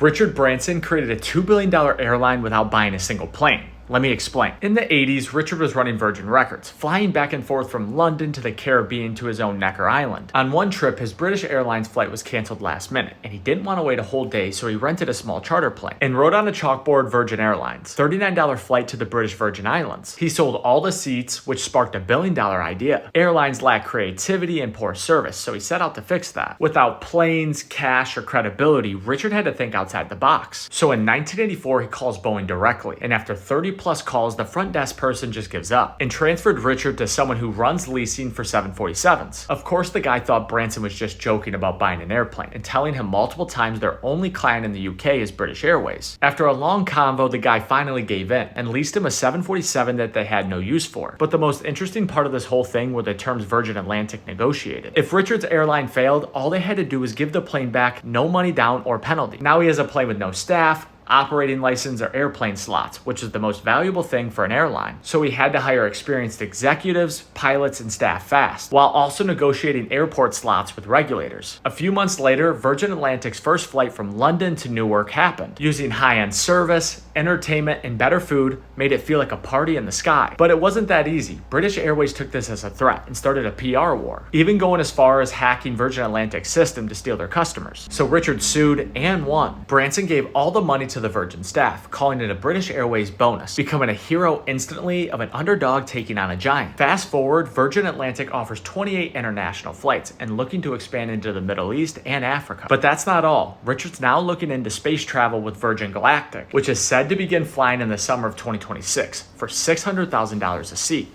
Richard Branson created a $2 billion airline without buying a single plane. Let me explain. In the 80s, Richard was running Virgin Records, flying back and forth from London to the Caribbean to his own Necker Island. On one trip, his British Airways flight was canceled last minute, and he didn't want to wait a whole day, so he rented a small charter plane and wrote on a chalkboard Virgin Airlines, $39 flight to the British Virgin Islands. He sold all the seats, which sparked a $1 billion idea. Airlines lack creativity and poor service, so he set out to fix that. Without planes, cash, or credibility, Richard had to think outside the box. So in 1984, he calls Boeing directly, and after 30+ calls, the front desk person just gives up and transferred Richard to someone who runs leasing for 747s. Of course, the guy thought Branson was just joking about buying an airplane and telling him multiple times their only client in the UK is British Airways. After a long convo, the guy finally gave in and leased him a 747 that they had no use for. But the most interesting part of this whole thing were the terms Virgin Atlantic negotiated. If Richard's airline failed, all they had to do was give the plane back, no money down or penalty. Now he has a plane with no staff, operating license, or airplane slots, which is the most valuable thing for an airline. So he had to hire experienced executives, pilots, and staff fast, while also negotiating airport slots with regulators. A few months later, Virgin Atlantic's first flight from London to Newark happened. Using high-end service, entertainment, and better food made it feel like a party in the sky. But it wasn't that easy. British Airways took this as a threat and started a PR war, even going as far as hacking Virgin Atlantic's system to steal their customers. So Richard sued and won. Branson gave all the money to the Virgin staff, calling it a British Airways bonus, becoming a hero instantly of an underdog taking on a giant. Fast forward, Virgin Atlantic offers 28 international flights and looking to expand into the Middle East and Africa. But that's not all. Richard's now looking into space travel with Virgin Galactic, which is said to begin flying in the summer of 2026 for $600,000 a seat.